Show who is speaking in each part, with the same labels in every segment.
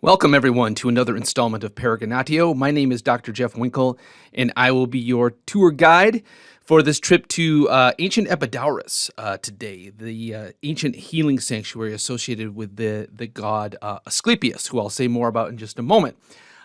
Speaker 1: Welcome, everyone, to another installment of Peregrinatio. My name is Dr. Jeff Winkle, and I will be your tour guide for this trip to ancient Epidauros today, the ancient healing sanctuary associated with the god Asklepios, who I'll say more about in just a moment.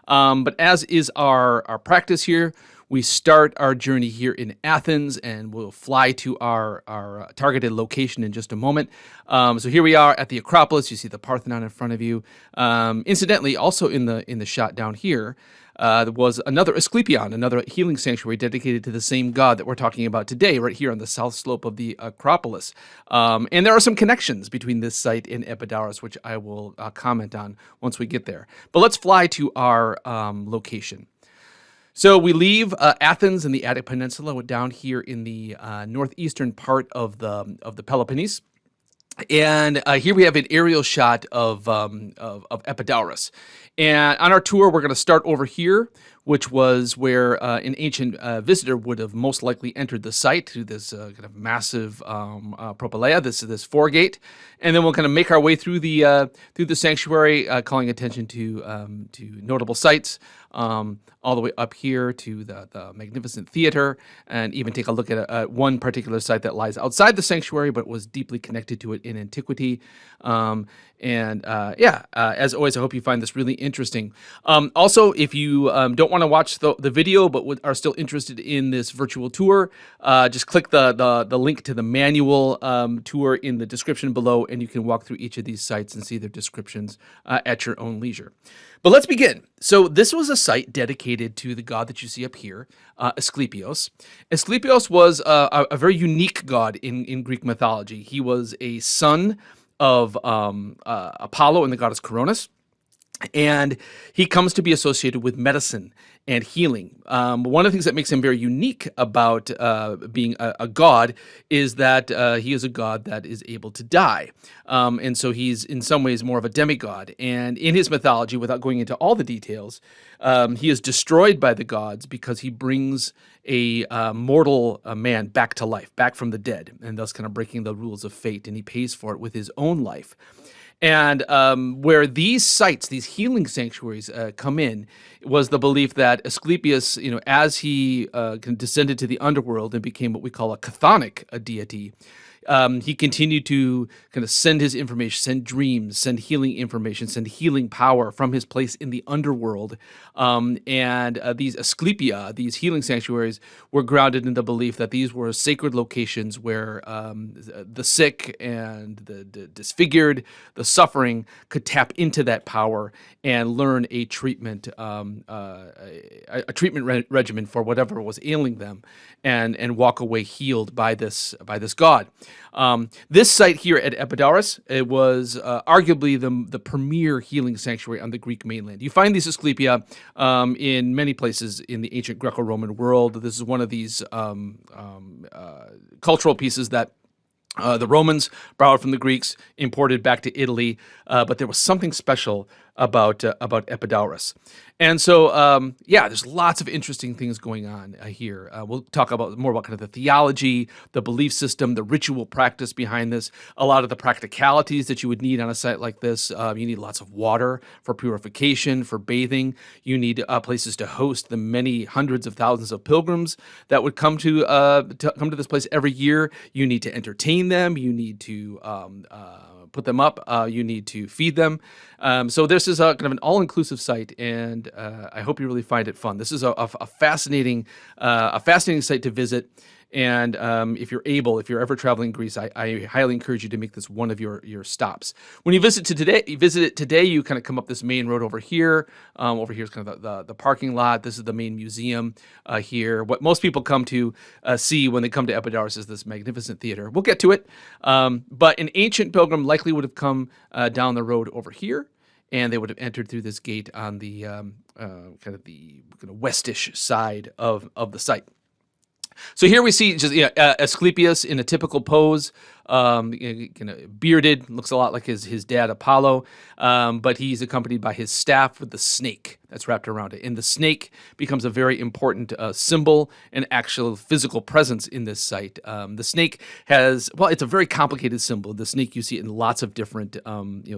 Speaker 1: But as is our practice here, we start our journey here in Athens, and we'll fly to our targeted location in just a moment. So here we are at the Acropolis. You see the Parthenon in front of you. Incidentally, also in the shot down here, there was another Asklepion, another healing sanctuary dedicated to the same god that we're talking about today, right here on the south slope of the Acropolis. And there are some connections between this site and Epidauros, which I will comment on once we get there. But let's fly to our location. So we leave Athens in the Attic Peninsula down here in the northeastern part of the Peloponnese. And here we have an aerial shot of Epidauros. And on our tour, we're going to start over here, which was where an ancient visitor would have most likely entered the site through this kind of massive propylaea, this foregate, and then we'll kind of make our way through the sanctuary, calling attention to notable sites. All the way up here to the magnificent theater, and even take a look at one particular site that lies outside the sanctuary, but was deeply connected to it in antiquity. As always, I hope you find this really interesting. Also, if you don't want to watch the video, but are still interested in this virtual tour, just click the link to the manual tour in the description below, and you can walk through each of these sites and see their descriptions at your own leisure. But let's begin. So this was a site dedicated to the god that you see up here, Asklepios. Asklepios was a very unique god in Greek mythology. He was a son of Apollo and the goddess Coronis. And he comes to be associated with medicine and healing. One of the things that makes him very unique about being a god is that he is a god that is able to die. And so he's in some ways more of a demigod. And in his mythology, without going into all the details, he is destroyed by the gods because he brings a mortal man back to life, back from the dead, and thus kind of breaking the rules of fate. And he pays for it with his own life. And where these sites, these healing sanctuaries come in, was the belief that Asklepios, as he descended to the underworld and became what we call a chthonic deity, he continued to kind of send his information, send dreams, send healing information, send healing power from his place in the underworld. These Asklepia, these healing sanctuaries, were grounded in the belief that these were sacred locations where the sick and the disfigured, the suffering, could tap into that power and learn a treatment, regimen for whatever was ailing them, and walk away healed by this god. This site here at Epidauros, it was arguably the premier healing sanctuary on the Greek mainland. You find these Asklepia in many places in the ancient Greco-Roman world. This is one of these cultural pieces that the Romans borrowed from the Greeks, imported back to Italy, but there was something special about Epidauros. And so, there's lots of interesting things going on here. We'll talk more about kind of the theology, the belief system, the ritual practice behind this, a lot of the practicalities that you would need on a site like this. You need lots of water for purification, for bathing. You need places to host the many hundreds of thousands of pilgrims that would come to this place every year. You need to entertain them. You need to put them up. You need to feed them. So this is a kind of an all-inclusive site, and I hope you really find it fun. This is a fascinating site to visit. And if you're ever traveling Greece, I highly encourage you to make this one of your stops. When you visit it today, you kind of come up this main road over here. Over here is kind of the parking lot. This is the main museum here. What most people come to see when they come to Epidauros is this magnificent theater. We'll get to it. But an ancient pilgrim likely would have come down the road over here, and they would have entered through this gate on the kind of westish side of the site. So here we see just Asklepios in a typical pose, bearded, looks a lot like his dad Apollo, but he's accompanied by his staff with the snake that's wrapped around it. And the snake becomes a very important symbol and actual physical presence in this site. The snake it's a very complicated symbol. The snake, you see it in lots of different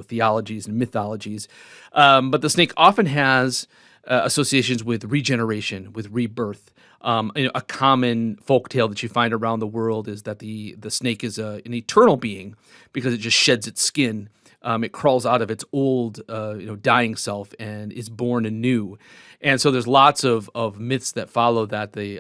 Speaker 1: theologies and mythologies, but the snake often has associations with regeneration, with rebirth. A common folktale that you find around the world is that the snake is an eternal being because it just sheds its skin. It crawls out of its old, dying self and is born anew. And so there's lots of myths that follow that. The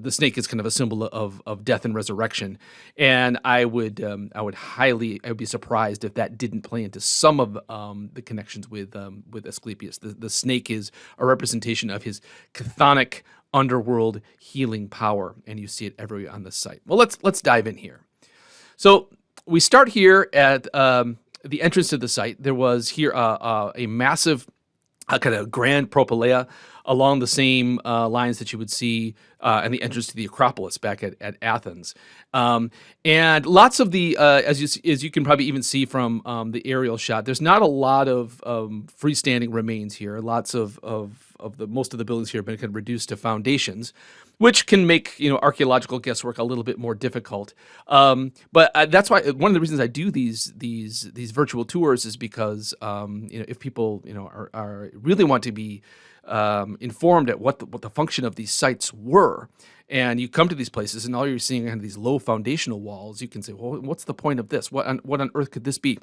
Speaker 1: snake is kind of a symbol of death and resurrection. And I would be surprised if that didn't play into some of the connections with Asklepios. The snake is a representation of his chthonic underworld healing power, and you see it everywhere on the site. Well, let's dive in here. So we start here at the entrance to the site. There was here a massive kind of grand propylaea along the same lines that you would see in the entrance to the Acropolis back at Athens. And lots of the, as you can probably even see from the aerial shot, there's not a lot of freestanding remains here. Lots of most of the buildings here have been kind of reduced to foundations, which can make archaeological guesswork a little bit more difficult. But that's why one of the reasons I do these virtual tours is because if people are really want to be informed at what the function of these sites were, and you come to these places and all you're seeing are these low foundational walls, you can say, well, what's the point of this? What on earth could this be?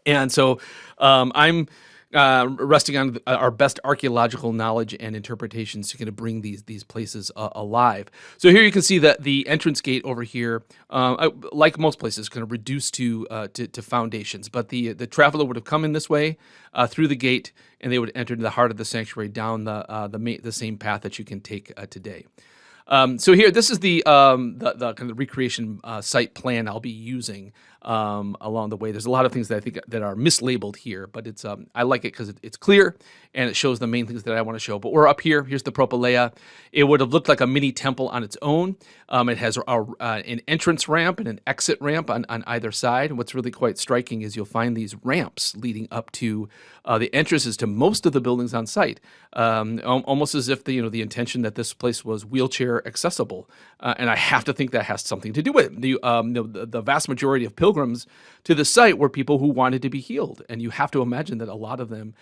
Speaker 1: And so I'm resting on our best archaeological knowledge and interpretations to kind of bring these places alive. So here you can see that the entrance gate over here, like most places, kind of reduced to foundations. But the traveler would have come in this way through the gate, and they would enter into the heart of the sanctuary down the same path that you can take today. So here, this is the kind of recreation site plan I'll be using along the way. There's a lot of things that I think that are mislabeled here, but it's I like it because it's clear and it shows the main things that I want to show. But we're up here. Here's the propylaea. It would have looked like a mini temple on its own. It has an entrance ramp and an exit ramp on either side. And what's really quite striking is you'll find these ramps leading up to the entrances to most of the buildings on site, almost as if the intention that this place was wheelchair accessible. And I have to think that has something to do with it. The vast majority of pilgrims to the site were people who wanted to be healed. And you have to imagine that a lot of them,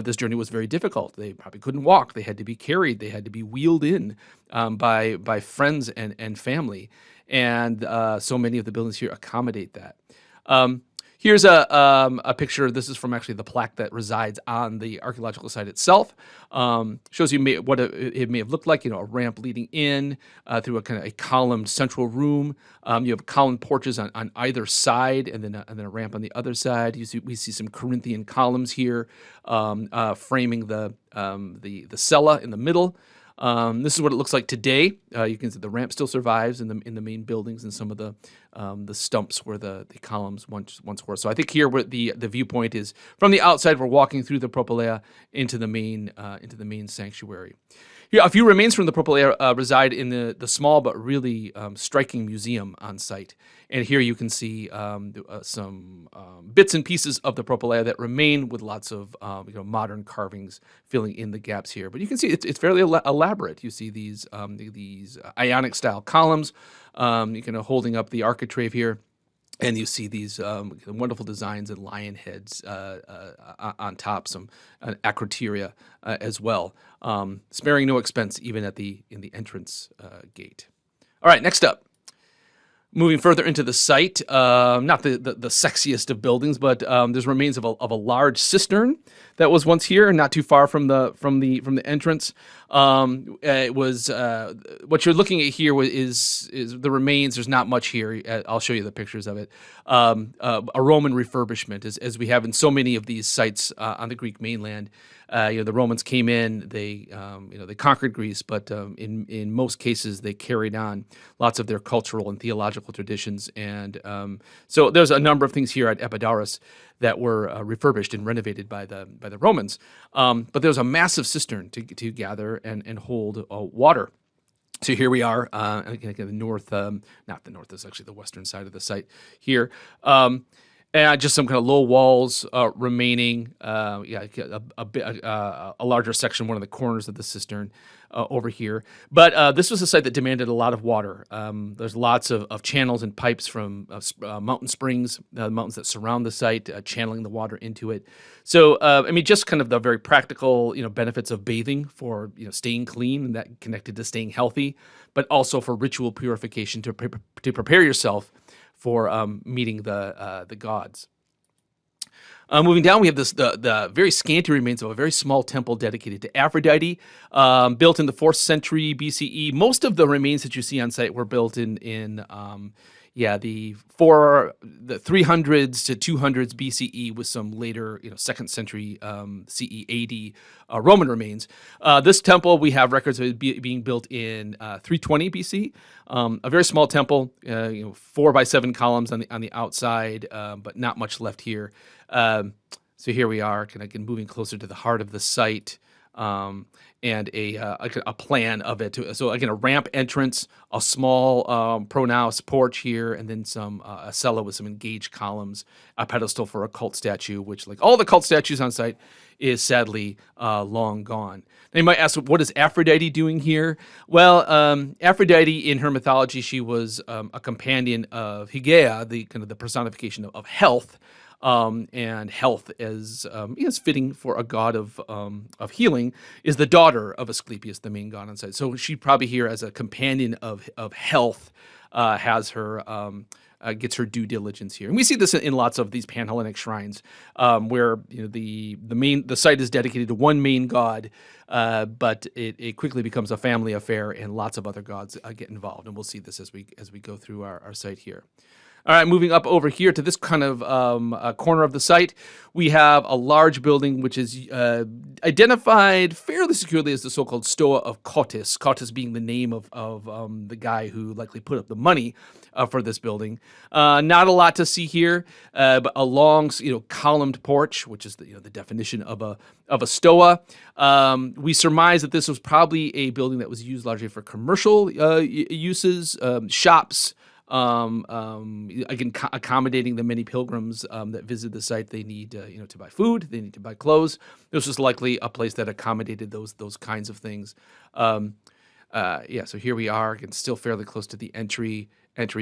Speaker 1: this journey was very difficult. They probably couldn't walk. They had to be carried. They had to be wheeled in by friends and family. And so many of the buildings here accommodate that. Here's a picture. This is from actually the plaque that resides on the archaeological site itself. Shows you what it may have looked like. A ramp leading in through a kind of a columned central room. You have columned porches on either side, and then a ramp on the other side. We see some Corinthian columns here, framing the cella in the middle. This is what it looks like today. You can see the ramp still survives in the main buildings and some of the stumps where the columns once were. So I think here where the viewpoint is from the outside, we're walking through the propylaea into the main sanctuary. Here, a few remains from the propylaea reside in the small but really striking museum on site. And here you can see some bits and pieces of the propylaea that remain, with lots of modern carvings filling in the gaps here. But you can see it's fairly elaborate. You see these Ionic style columns, holding up the architrave here. And you see these wonderful designs and lion heads on top, some acroteria as well, sparing no expense even in the entrance gate. All right, next up. Moving further into the site, not the sexiest of buildings, but there's remains of a large cistern that was once here, not too far from the entrance. It was what you're looking at here is the remains. There's not much here. I'll show you the pictures of it. A Roman refurbishment, as we have in so many of these sites on the Greek mainland. The Romans came in, they conquered Greece, but in most cases they carried on lots of their cultural and theological traditions, and so there's a number of things here at Epidauros that were refurbished and renovated by the Romans. But there's a massive cistern to gather and hold water. So here we are, again, the north, not the north, this is actually the western side of the site here. And just some kind of low walls remaining. A larger section, one of the corners of the cistern over here. But this was a site that demanded a lot of water. There's lots of channels and pipes from mountain springs, the mountains that surround the site, channeling the water into it. So, just kind of the very practical, benefits of bathing for, staying clean and that connected to staying healthy, but also for ritual purification to prepare yourself for meeting the gods. Moving down, we have the very scanty remains of a very small temple dedicated to Aphrodite, built in the 4th century BCE. Most of the remains that you see on site were built in the 300s to 200s BCE, with some later, 2nd century CE AD Roman remains. This temple, we have records of it being built in 320 BC. A very small temple, 4 by 7 columns on the outside, but not much left here. So here we are, kind of moving closer to the heart of the site. And a plan of it. So again, a ramp entrance, a small pronaos porch here, and then a cella with some engaged columns, a pedestal for a cult statue, which, like all the cult statues on site, is sadly long gone. Now you might ask, what is Aphrodite doing here? Well, Aphrodite, in her mythology, she was a companion of Hygieia, the kind of the personification of health. And health, as is fitting for a god of healing, is the daughter of Asklepios, the main god on site. So she probably here, as a companion of health, has her gets her due diligence here. And we see this in lots of these Panhellenic shrines, where the site is dedicated to one main god, but it quickly becomes a family affair, and lots of other gods get involved. And we'll see this as we go through our site here. All right, moving up over here to this kind of corner of the site, we have a large building which is identified fairly securely as the so-called Stoa of Cotys, Cotys being the name of the guy who likely put up the money for this building. Not a lot to see here, but a long, columned porch, which is the definition of a stoa. We surmise that this was probably a building that was used largely for commercial uses, shops. Again, accommodating the many pilgrims that visit the site. They need to buy food, they need to buy clothes. This was likely a place that accommodated those kinds of things. So here we are, again, still fairly close to the entry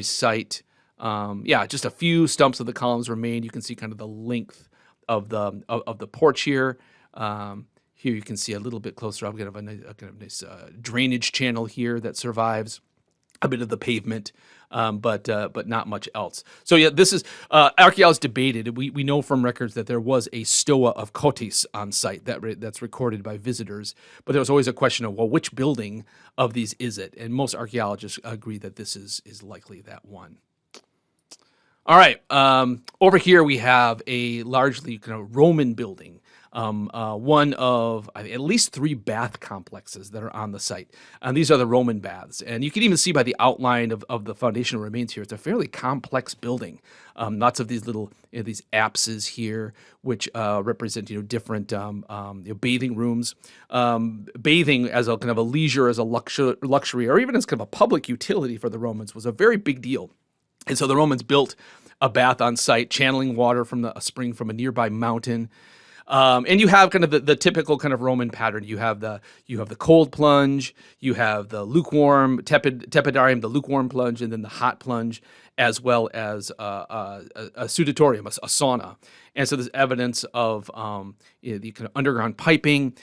Speaker 1: site. Just a few stumps of the columns remain. You can see kind of the length of the porch here. Here you can see a little bit closer. I've got a kind of nice drainage channel here that survives. A bit of the pavement, but not much else. So this is archaeologists debated. We know from records that there was a Stoa of Cotys on site that's recorded by visitors, but there was always a question of, well, which building of these is it? And most archaeologists agree that this is likely that one. All right, over here we have a largely kind of Roman building. One of at least 3 bath complexes that are on the site. And these are the Roman baths. And you can even see by the outline of the foundational remains here, it's a fairly complex building. Lots of these little, these apses here, which represent, different bathing rooms. Bathing as a kind of a leisure, as a luxury, or even as kind of a public utility for the Romans was a very big deal. And so the Romans built a bath on site, channeling water from a spring from a nearby mountain. And you have kind of the typical kind of Roman pattern. You have the cold plunge, you have the lukewarm tepidarium, the lukewarm plunge, and then the hot plunge, as well as a sudatorium, a sauna. And so there's evidence of the kind of underground piping,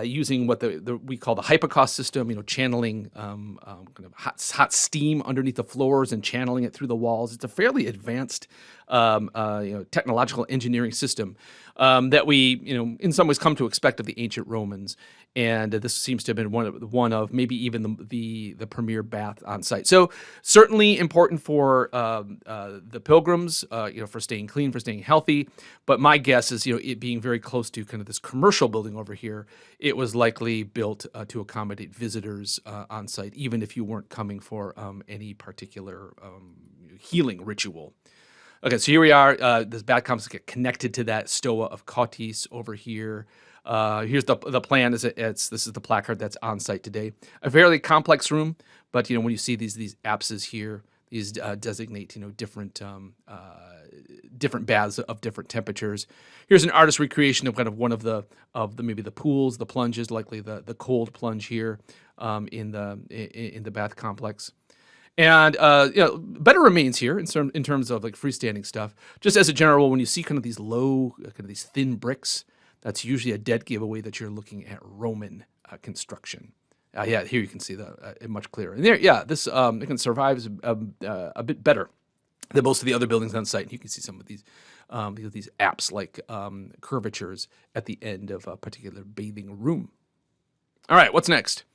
Speaker 1: using what we call the hypocaust system, channeling kind of hot steam underneath the floors and channeling it through the walls. It's a fairly advanced technological engineering system that we, in some ways come to expect of the ancient Romans. And this seems to have been one of maybe even the premier bath on site. So certainly important for the pilgrims, for staying clean, for staying healthy. But my guess is, it being very close to kind of this commercial building over here, it was likely built to accommodate visitors on site, even if you weren't coming for any particular healing ritual. Okay, so here we are. This bat complex get connected to that Stoa of Cotys over here. Here's the plan. This is the placard that's on site today. A fairly complex room, but when you see these apses here, these designate different different baths of different temperatures. Here's an artist recreation of kind of one of the maybe the pools, the plunges, likely the cold plunge here in the bath complex. And better remains here in terms of like freestanding stuff. Just as a general, when you see kind of these low, kind of these thin bricks, that's usually a dead giveaway that you're looking at Roman construction. Here you can see it much clearer. And there, this it can survive a bit better than most of the other buildings on site. You can see some of these apse-like curvatures at the end of a particular bathing room. All right, what's next?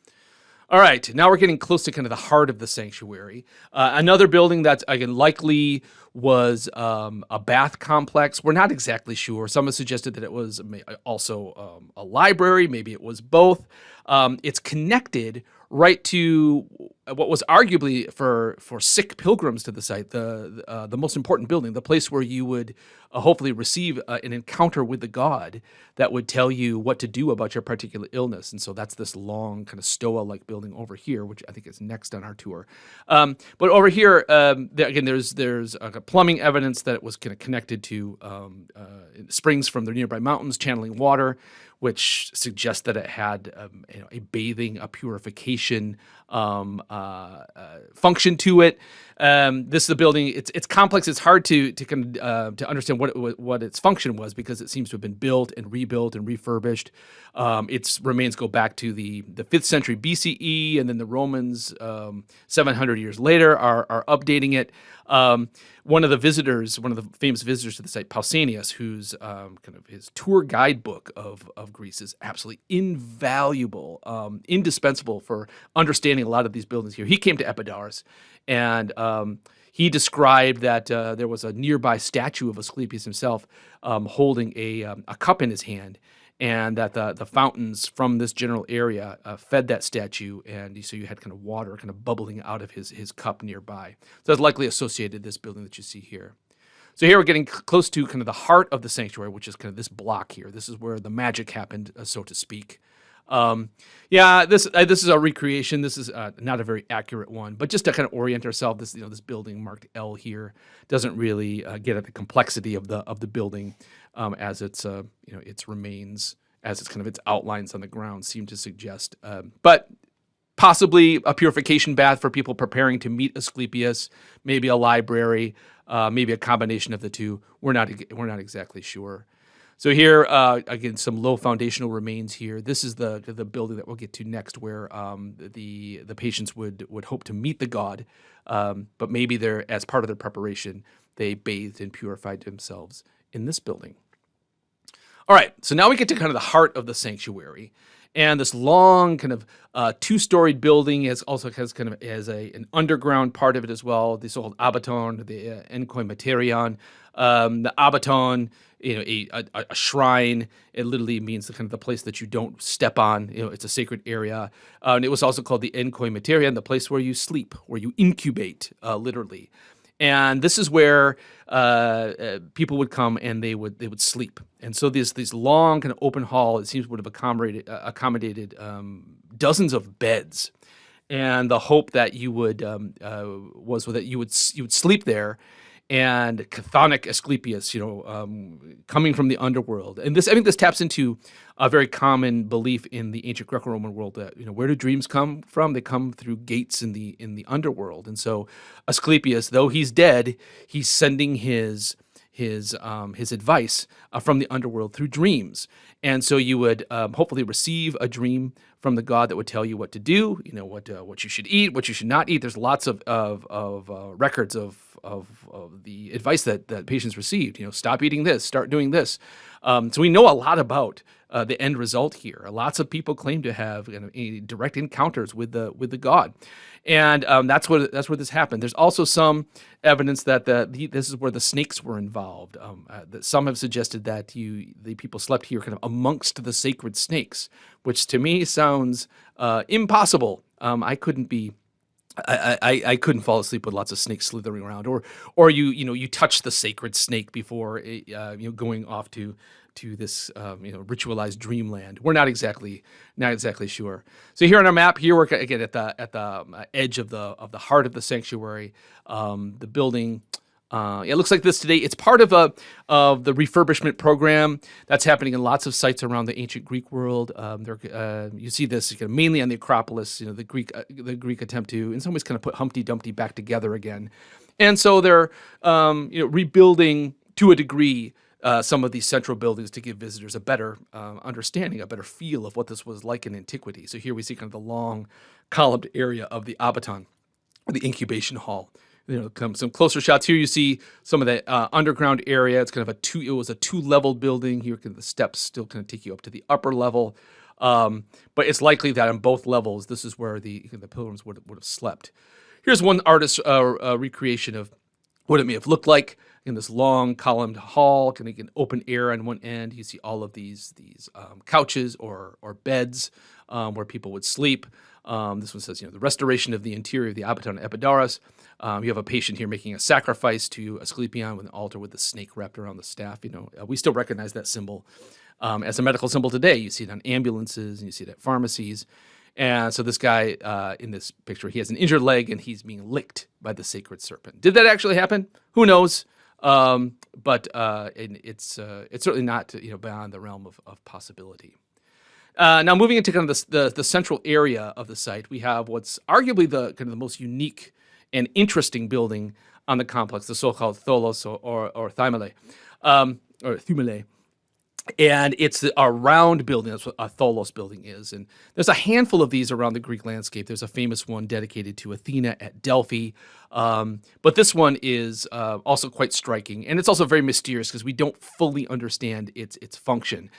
Speaker 1: All right, now we're getting close to kind of the heart of the sanctuary. Another building that, again, likely was a bath complex. We're not exactly sure. Some have suggested that it was also a library. Maybe it was both. It's connected right to what was arguably for sick pilgrims to the site, the most important building, the place where you would hopefully receive an encounter with the god that would tell you what to do about your particular illness. And so that's this long kind of stoa-like building over here, which I think is next on our tour. But over here, again, there's plumbing evidence that it was kind of connected to springs from the nearby mountains, channeling water, which suggests that it had a bathing, a purification function to it. This is a building. It's complex. It's hard to kind of to understand what its function was, because it seems to have been built and rebuilt and refurbished. Its remains go back to the 5th century BCE, and then the Romans 700 years later are updating it. One of the famous visitors to the site, Pausanias, who's kind of his tour guidebook of Greece, is absolutely invaluable, indispensable for understanding a lot of these buildings here. He came to Epidauros, and he described that there was a nearby statue of Asklepios himself holding a cup in his hand, and that the fountains from this general area fed that statue, and so you had kind of water kind of bubbling out of his cup nearby. So that's likely associated with this building that you see here. So here we're getting close to kind of the heart of the sanctuary, which is kind of this block here. This is where the magic happened, so to speak. This is a recreation. This is not a very accurate one, but just to kind of orient ourselves, this building marked L here doesn't really get at the complexity of the building, as its remains, as its outlines on the ground seem to suggest. But possibly a purification bath for people preparing to meet Asklepios, maybe a library, maybe a combination of the two. We're not exactly sure. So here, again, some low foundational remains here. This is the building that we'll get to next, where the patients would hope to meet the god, but maybe as part of their preparation, they bathed and purified themselves in this building. All right, so now we get to kind of the heart of the sanctuary. And this long kind of two-storied building also has kind of an underground part of it as well. The so-called abaton, the enkoimaterion. The abaton, a shrine. It literally means the place that you don't step on. It's a sacred area. And it was also called the enkoimaterion, the place where you sleep, where you incubate, literally. And this is where people would come and they would sleep. And so these long kind of open hall, it seems, would have accommodated dozens of beds. And the hope that you would was that you would sleep there. And chthonic Asklepios, coming from the underworld. And I think this taps into a very common belief in the ancient Greco-Roman world that, where do dreams come from? They come through gates in the underworld. And so Asklepios, though he's dead, he's sending his advice from the underworld through dreams. And so you would hopefully receive a dream from the god that would tell you what to do, what you should eat, what you should not eat. There's lots of records of the advice that patients received. Stop eating this, start doing this. So we know a lot about the end result here. Lots of people claim to have direct encounters with the god, and that's where this happened. There's also some evidence that this is where the snakes were involved. That some have suggested that the people slept here kind of amongst the sacred snakes, which to me sounds impossible. I couldn't be I couldn't fall asleep with lots of snakes slithering around, or you touch the sacred snake before going off to this ritualized dreamland. We're not exactly sure. So here on our map, here we're again at the edge of the heart of the sanctuary. The building. It looks like this today. It's part of the refurbishment program that's happening in lots of sites around the ancient Greek world. You see this mainly on the Acropolis. The Greek attempt to, in some ways, kind of put Humpty Dumpty back together again, and so they're rebuilding to a degree some of these central buildings to give visitors a better understanding, a better feel of what this was like in antiquity. So here we see kind of the long columned area of the Abaton, the incubation hall. Some closer shots here. You see some of that underground area. It's kind of it was a two-leveled building. Here, the steps still kind of take you up to the upper level. But it's likely that on both levels, this is where the pilgrims would have slept. Here's one artist's recreation of what it may have looked like in this long columned hall, kind of open air on one end. You see all of these couches or beds where people would sleep. This one says, the restoration of the interior of the Abaton Epidauros. You have a patient here making a sacrifice to Asklepios with an altar with the snake wrapped around the staff. We still recognize that symbol as a medical symbol today. You see it on ambulances and you see it at pharmacies. And so this guy in this picture, he has an injured leg and he's being licked by the sacred serpent. Did that actually happen? Who knows? But it's certainly not beyond the realm of possibility. Now moving into kind of the central area of the site, we have what's arguably the most unique and interesting building on the complex, the so-called tholos or thymele, or thymele. And it's a round building. That's what a tholos building is. And there's a handful of these around the Greek landscape. There's a famous one dedicated to Athena at Delphi. But this one is also quite striking. And it's also very mysterious because we don't fully understand its function.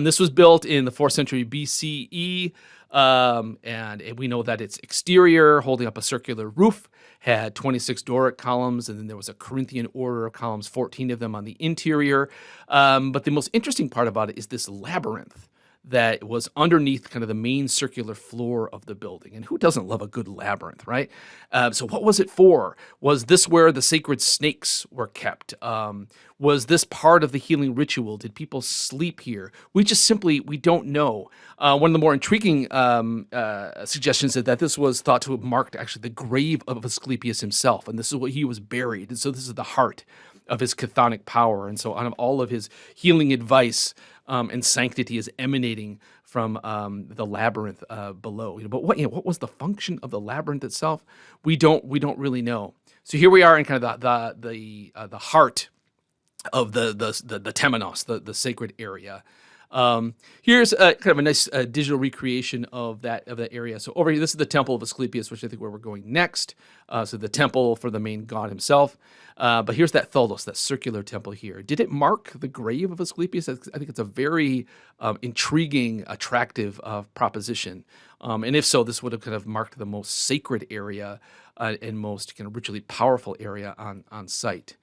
Speaker 1: This was built in the 4th century BCE. And we know that its exterior, holding up a circular roof, had 26 Doric columns, and then there was a Corinthian order of columns, 14 of them on the interior. But the most interesting part about it is this labyrinth that was underneath kind of the main circular floor of the building. And who doesn't love a good labyrinth, right? So what was it for? Was this where the sacred snakes were kept? Was this part of the healing ritual? Did people sleep here? We don't know. One of the more intriguing suggestions is that this was thought to have marked actually the grave of Asklepios himself, and this is where he was buried. And so this is the heart of his chthonic power. And so out of all of his healing advice and sanctity is emanating from the labyrinth below. But what was the function of the labyrinth itself? We don't really know. So here we are in kind of the heart of the temenos, the sacred area. Here's kind of a nice digital recreation of that area. So over here, this is the temple of Asklepios, which I think where we're going next. So the temple for the main god himself. But here's that tholos, that circular temple here. Did it mark the grave of Asklepios? I think it's a very intriguing, attractive proposition. And if so, this would have kind of marked the most sacred area and most kind of ritually powerful area on site.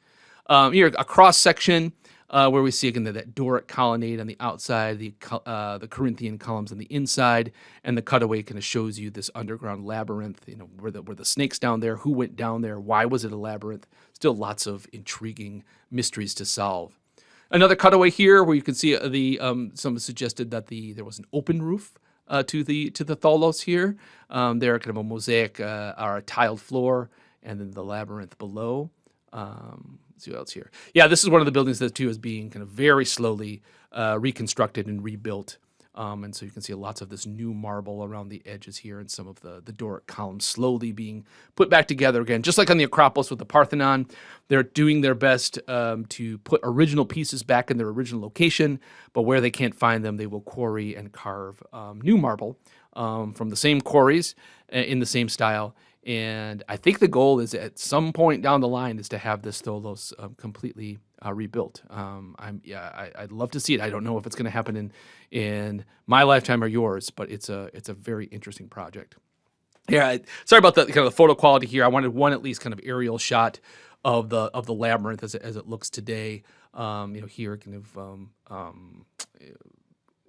Speaker 1: Here, a cross section where we see again that Doric colonnade on the outside, the Corinthian columns on the inside, and the cutaway kind of shows you this underground labyrinth. Were the snakes down there? Who went down there? Why was it a labyrinth? Still lots of intriguing mysteries to solve. Another cutaway here where you can see some suggested that there was an open roof to the tholos here. There, kind of a mosaic or a tiled floor, and then the labyrinth below. Let's see what else here. Yeah, this is one of the buildings that too is being kind of very slowly reconstructed and rebuilt. And so you can see lots of this new marble around the edges here and some of the Doric columns slowly being put back together again. Just like on the Acropolis with the Parthenon, they're doing their best to put original pieces back in their original location, but where they can't find them, they will quarry and carve new marble from the same quarries in the same style. And I think the goal is at some point down the line is to have this tholos completely rebuilt. I'd love to see it. I don't know if it's going to happen in my lifetime or yours, but it's a very interesting project. Yeah, sorry about the kind of the photo quality here. I wanted one at least kind of aerial shot of the labyrinth as it looks today. Here kind of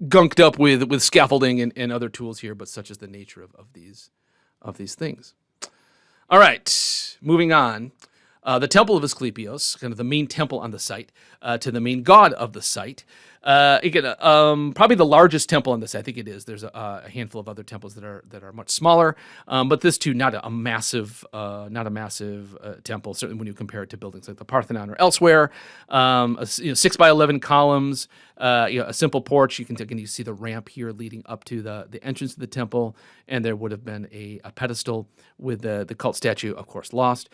Speaker 1: gunked up with scaffolding and other tools here, but such is the nature of these things. All right, moving on. The Temple of Asklepios, kind of the main temple on the site, to the main god of the site. Again, probably the largest temple on the site. I think it is. There's a handful of other temples that are much smaller, but this too not a massive temple. Certainly when you compare it to buildings like the Parthenon or elsewhere. 6 by 11 columns. A simple porch. You see the ramp here leading up to the entrance of the temple, and there would have been a pedestal with the cult statue, of course, lost.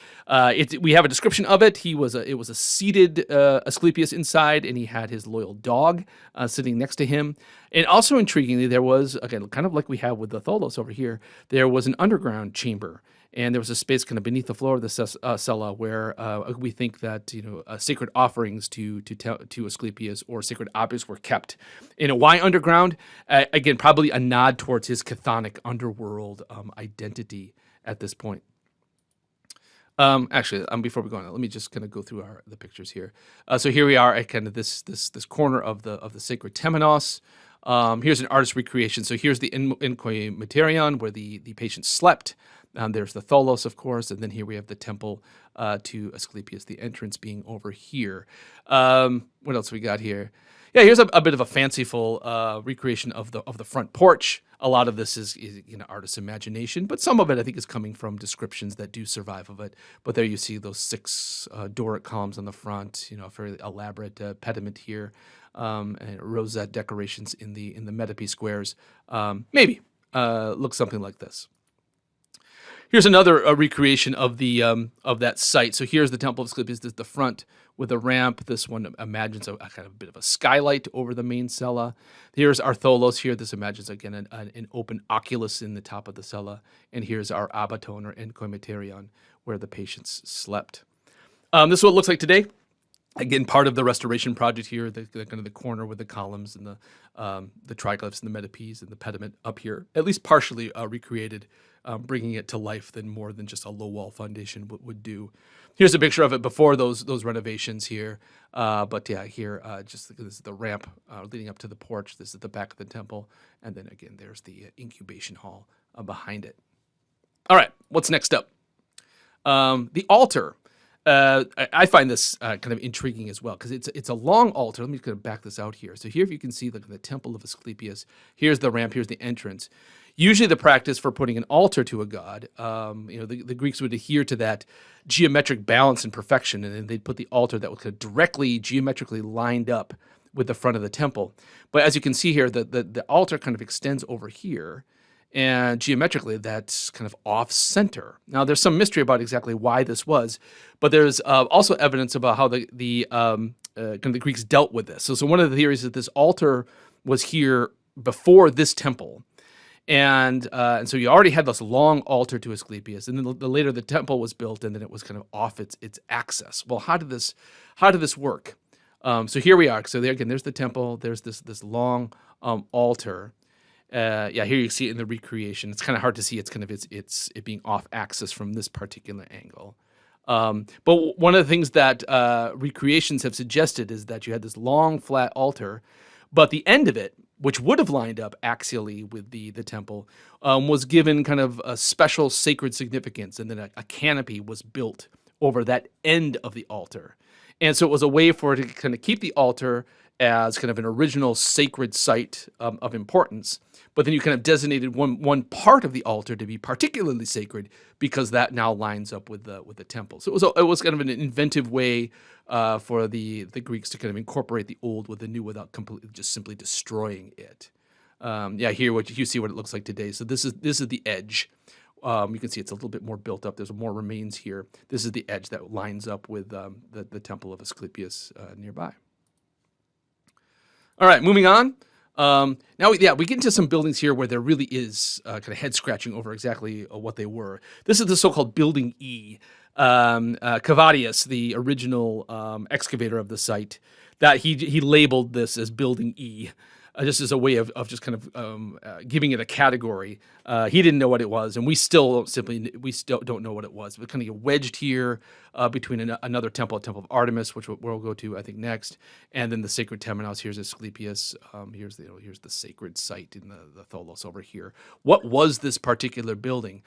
Speaker 1: We have a description of it. It was a seated Asklepios inside, and he had his loyal dog sitting next to him. And also intriguingly, there was, again, kind of like we have with the Tholos over here, there was an underground chamber. And there was a space kind of beneath the floor of the cella where we think that sacred offerings to Asklepios or sacred objects were kept. Why underground? Again, probably a nod towards his chthonic underworld identity at this point. Actually, before we go on, let me just kind of go through the pictures here. So here we are at kind of this corner of the sacred temenos. Here's an artist's recreation. So here's the enkoimeterion where the patient slept. There's the Tholos, of course, and then here we have the temple to Asklepios, the entrance being over here. What else we got here? Yeah, here's a bit of a fanciful recreation of the front porch. A lot of this is artist's imagination, but some of it I think is coming from descriptions that do survive of it. But there you see those 6 Doric columns on the front, a very elaborate pediment here, and rosette decorations in the metope squares. Maybe looks something like this. Here's another recreation of that site. So here's the Temple of Asklepios, the front with a ramp. This one imagines a kind of bit of a skylight over the main cella. Here's our Tholos here. This imagines, again, an open oculus in the top of the cella. And here's our abaton or enkoimeterion, where the patients slept. This is what it looks like today. Again, part of the restoration project here, the kind of the corner with the columns and the triglyphs and the metopes and the pediment up here, at least partially recreated, bringing it to life than more than just a low wall foundation would do. Here's a picture of it before those renovations here. But yeah, here this is the ramp leading up to the porch. This is the back of the temple, and then again there's the incubation hall behind it. All right, what's next up? The altar. I find this kind of intriguing as well because it's a long altar. Let me kind of back this out here. So here, if you can see the Temple of Asklepios, here's the ramp, here's the entrance. Usually, the practice for putting an altar to a god, the Greeks would adhere to that geometric balance and perfection, and then they'd put the altar that was kind of directly geometrically lined up with the front of the temple. But as you can see here, the altar kind of extends over here. And geometrically, that's kind of off-center. Now, there's some mystery about exactly why this was, but there's also evidence about how the Greeks dealt with this. So one of the theories is that this altar was here before this temple, and so you already had this long altar to Asklepios, and then later the temple was built, and then it was kind of off its axis. Well, how did this work? So here we are. So there's the temple. There's this long altar. Here you see it in the recreation. It's kind of hard to see. It's kind of it being off axis from this particular angle. But one of the things that recreations have suggested is that you had this long flat altar, but the end of it, which would have lined up axially with the temple, was given kind of a special sacred significance, and then a canopy was built over that end of the altar. And so it was a way for it to kind of keep the altar as kind of an original sacred site of importance, but then you kind of designated one part of the altar to be particularly sacred because that now lines up with the temple. So it was kind of an inventive way for the Greeks to kind of incorporate the old with the new without completely just simply destroying it. Here you see what it looks like today. So this is the edge. You can see it's a little bit more built up. There's more remains here. This is the edge that lines up with the temple of Asklepios nearby. All right, moving on. Now, we get into some buildings here where there really is kind of head scratching over exactly what they were. This is the so-called Building E. Cavadius, the original excavator of the site, that he labeled this as Building E. just as a way of just kind of giving it a category. He didn't know what it was, and we still don't know what it was. We're kind of get wedged here between another temple, a temple of Artemis, which we'll go to I think next, and then the sacred temenos. Here's Asklepios. Here's the sacred site in the Tholos over here. What was this particular building?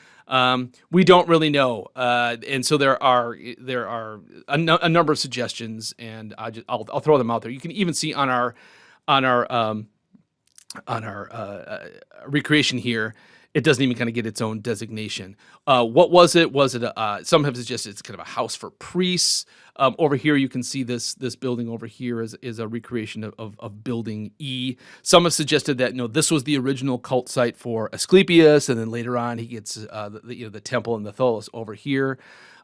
Speaker 1: We don't really know, and so there are a number of suggestions, and I'll throw them out there. You can even see on our recreation here, it doesn't even kind of get its own designation. What was it? Was it some have suggested it's kind of a house for priests. Over here, you can see this building over here is a recreation of building E. Some have suggested that this was the original cult site for Asklepios, and then later on he gets the temple and the Tholos over here.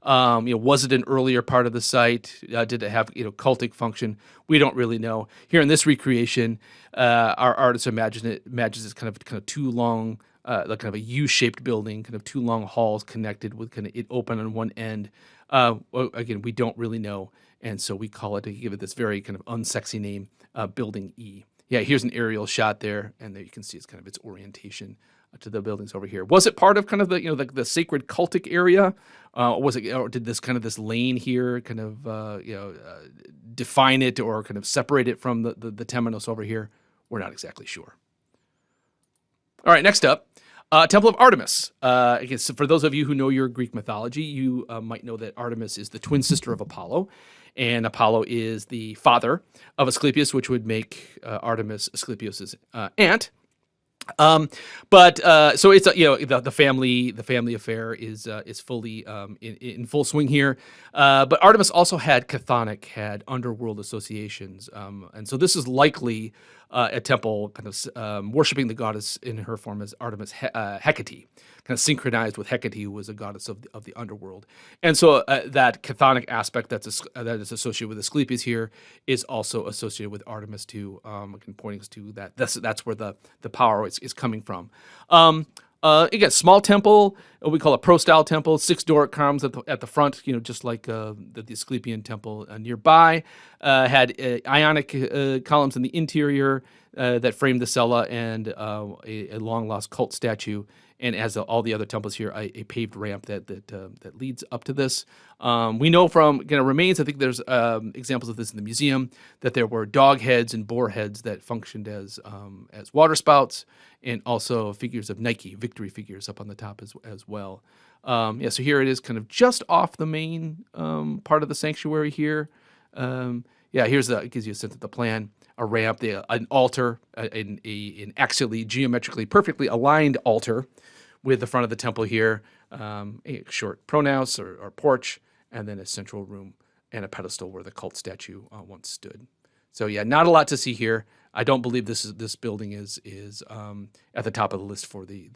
Speaker 1: Was it an earlier part of the site? Did it have cultic function? We don't really know. Here in this recreation, our artist imagines it's kind of two long, like kind of a U-shaped building, kind of two long halls connected with kind of it open on one end. Again, we don't really know, and so we give it this very kind of unsexy name, Building E. Yeah, here's an aerial shot there, and there you can see it's kind of its orientation to the buildings over here. Was it part of kind of the sacred cultic area? Was it, or did this lane here kind of define it or kind of separate it from the temenos over here? We're not exactly sure. All right, next up, Temple of Artemis. Again, so for those of you who know your Greek mythology, you might know that Artemis is the twin sister of Apollo, and Apollo is the father of Asklepios, which would make Artemis Asklepios' aunt. So it's the family affair is fully in full swing here. But Artemis also had chthonic, underworld associations, and so this is likely a temple kind of worshiping the goddess in her form as Artemis Hecate, kind of synchronized with Hecate, who was a goddess of the underworld. And so that chthonic aspect that is associated with Asklepios here is also associated with Artemis too, again, pointing us to that. That's where the power is coming from. Again, small temple, we call a pro-style temple, 6 Doric columns at the front, just like the Asclepian temple nearby. Had Ionic columns in the interior that framed the cella, and a long-lost cult statue. And as all the other temples here, a paved ramp that leads up to this. We know from remains, I think there's examples of this in the museum, that there were dog heads and boar heads that functioned as water spouts, and also figures of Nike, victory figures up on the top as well. So here it is, kind of just off the main part of the sanctuary here. It gives you a sense of the plan. A ramp, an altar, an axially, geometrically, perfectly aligned altar with the front of the temple here, a short pronaos or porch, and then a central room and a pedestal where the cult statue once stood. So not a lot to see here. I don't believe this building is at the top of the list for the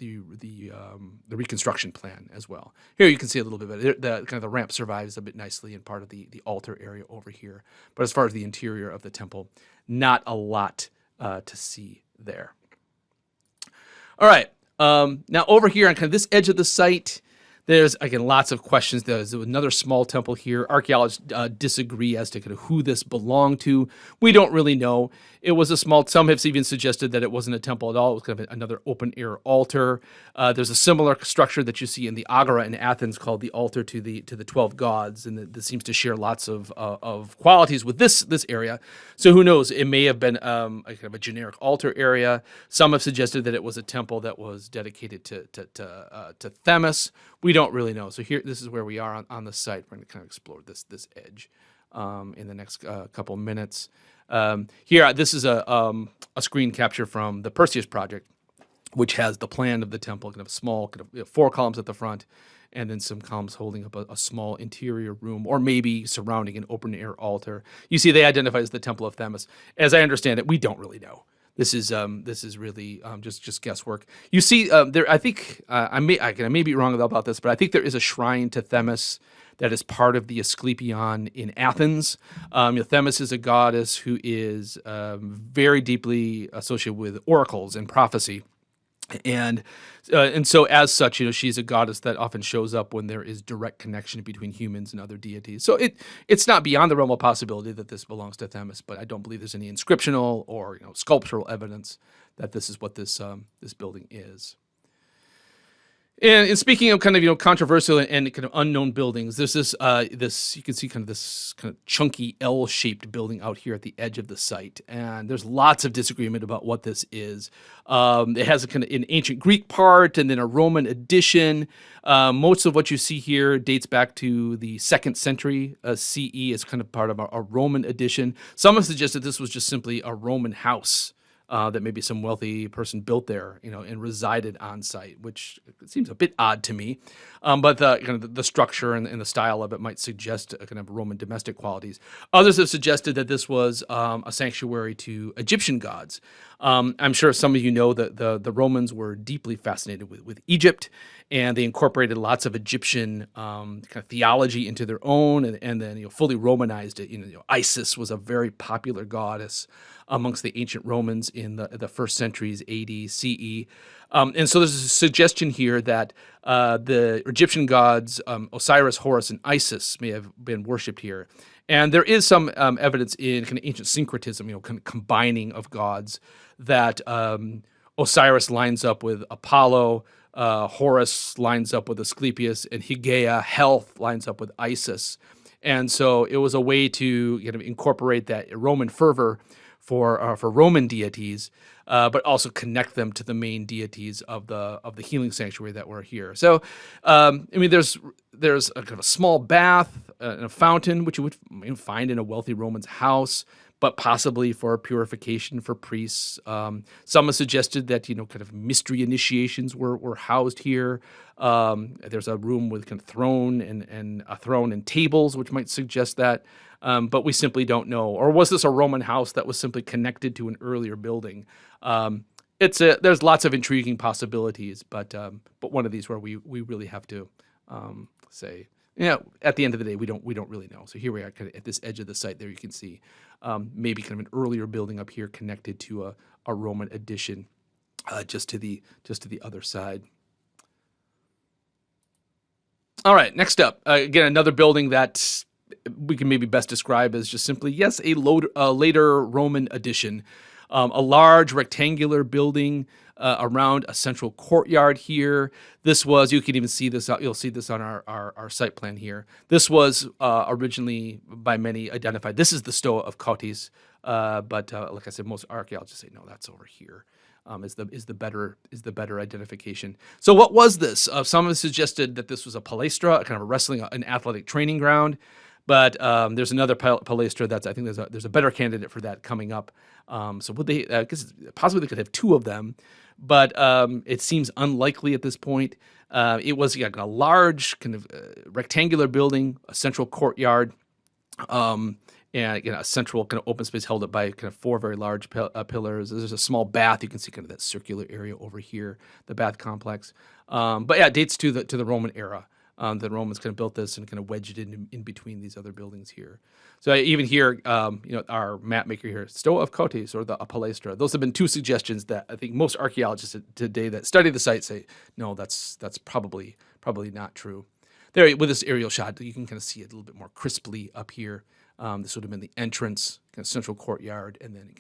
Speaker 1: reconstruction plan as well. Here you can see a little bit of it. The ramp survives a bit nicely in part of the altar area over here. But as far as the interior of the temple, not a lot to see there. All right. Now over here on kind of this edge of the site, there's, again, lots of questions. There's another small temple here. Archaeologists disagree as to kind of who this belonged to. We don't really know. It was a small, some have even suggested that it wasn't a temple at all. It was kind of another open-air altar. There's a similar structure that you see in the Agora in Athens called the altar to the 12 gods, and this seems to share lots of qualities with this area. So who knows? It may have been a kind of a generic altar area. Some have suggested that it was a temple that was dedicated to Themis. We don't really know. So here, this is where we are on the site. We're going to kind of explore this edge in the next couple minutes. Here, this is a screen capture from the Perseus project, which has the plan of the temple, kind of small, 4 columns at the front, and then some columns holding up a small interior room, or maybe surrounding an open-air altar. You see, they identify as the Temple of Themis. As I understand it, we don't really know. This is really just guesswork. You see, there. I think I may be wrong about this, but I think there is a shrine to Themis that is part of the Asclepion in Athens. Themis is a goddess who is very deeply associated with oracles and prophecy. And so as such, she's a goddess that often shows up when there is direct connection between humans and other deities. So it's not beyond the realm of possibility that this belongs to Themis, but I don't believe there's any inscriptional or sculptural evidence that this is what this building is. And speaking of kind of controversial and kind of unknown buildings, there's this you can see kind of this kind of chunky L-shaped building out here at the edge of the site, and there's lots of disagreement about what this is. It has a kind of an ancient Greek part and then a Roman addition. Most of what you see here dates back to the 2nd century CE as kind of part of a Roman addition. Some have suggested this was just simply a Roman house. That maybe some wealthy person built there, and resided on site, which seems a bit odd to me. But the structure and the style of it might suggest a kind of Roman domestic qualities. Others have suggested that this was a sanctuary to Egyptian gods. I'm sure some of you know that the Romans were deeply fascinated with Egypt, and they incorporated lots of Egyptian kind of theology into their own, and then fully Romanized it. Isis was a very popular goddess amongst the ancient Romans in the first centuries AD, CE. And so there's a suggestion here that the Egyptian gods Osiris, Horus, and Isis may have been worshipped here. And there is some evidence in kind of ancient syncretism, kind of combining of gods, that Osiris lines up with Apollo, Horus lines up with Asklepios, and Hygieia, health, lines up with Isis. And so it was a way to kind of incorporate that Roman fervor for Roman deities, but also connect them to the main deities of the healing sanctuary that were here. So, there's a kind of a small bath and a fountain, which you would find in a wealthy Roman's house, but possibly for purification for priests. Some have suggested that kind of mystery initiations were housed here. There's a room with kind of throne and a throne and tables, which might suggest that. But we simply don't know. Or was this a Roman house that was simply connected to an earlier building? There's lots of intriguing possibilities, but one of these where we really have to say, at the end of the day, we don't really know. So here we are, kind of at this edge of the site. There you can see maybe kind of an earlier building up here connected to a Roman addition, just to the other side. All right, next up, again, another building that we can maybe best describe as just simply, yes, a later Roman addition. A large rectangular building around a central courtyard here. This was, you can even see this, you'll see this on our site plan here. This was originally by many identified. This is the Stoa of Cotys, but like I said, most archaeologists say, no, that's over here. Is the better identification. So what was this? Some have suggested that this was a palaestra, a kind of a wrestling, an athletic training ground. But there's another palaestra that's, I think there's a better candidate for that coming up. So would they? I guess possibly they could have two of them, but it seems unlikely at this point. It was a large kind of rectangular building, a central courtyard. And a central kind of open space held up by kind of four very large pillars. There's a small bath. You can see kind of that circular area over here, the bath complex. But yeah, it dates to the Roman era. The Romans kind of built this and kind of wedged it in between these other buildings here. So even here, our map maker here, Stoa of Cotys, or a palaestra. Those have been two suggestions that I think most archaeologists today that study the site say, no, that's probably not true. There, with this aerial shot, you can kind of see it a little bit more crisply up here. This would have been the entrance, kind of central courtyard, and then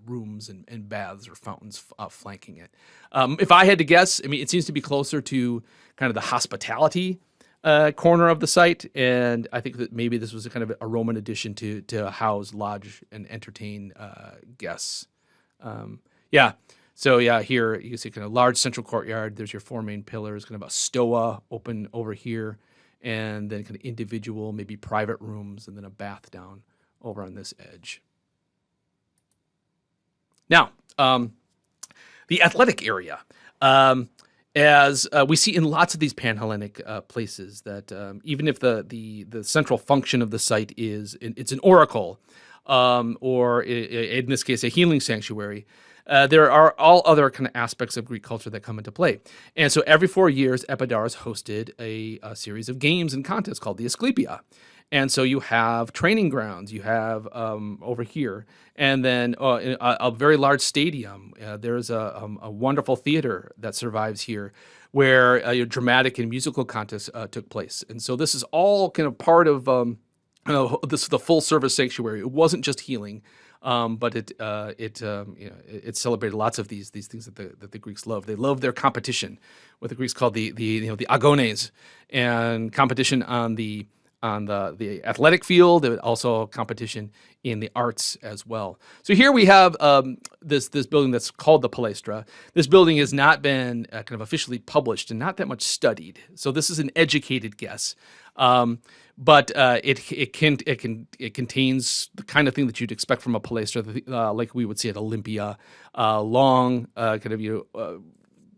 Speaker 1: rooms and baths or fountains flanking it. If I had to guess, it seems to be closer to kind of the hospitality corner of the site, and I think that maybe this was a kind of a Roman addition to house, lodge, and entertain guests. So here you can see kind of large central courtyard. There's your four main pillars, kind of a stoa open over here, and then kind of individual, maybe private rooms, and then a bath down over on this edge. Now, the athletic area. As we see in lots of these Pan-Hellenic places, that even if the central function of the site it's an oracle, or in this case, a healing sanctuary, there are all other kind of aspects of Greek culture that come into play. And so every 4 years, Epidauros hosted a series of games and contests called the Asklepios. And so you have training grounds, you have over here, and then a very large stadium. There's a wonderful theater that survives here where your dramatic and musical contests took place. And so this is all kind of part of this the full service sanctuary. It wasn't just healing, but it celebrated lots of these things that the Greeks loved. They loved their competition, what the Greeks called the agones, and competition on the athletic field, and also competition in the arts as well. So here we have this building that's called the Palaestra. This building has not been kind of officially published and not that much studied. So this is an educated guess, but it contains the kind of thing that you'd expect from a Palaestra, like we would see at Olympia, long kind of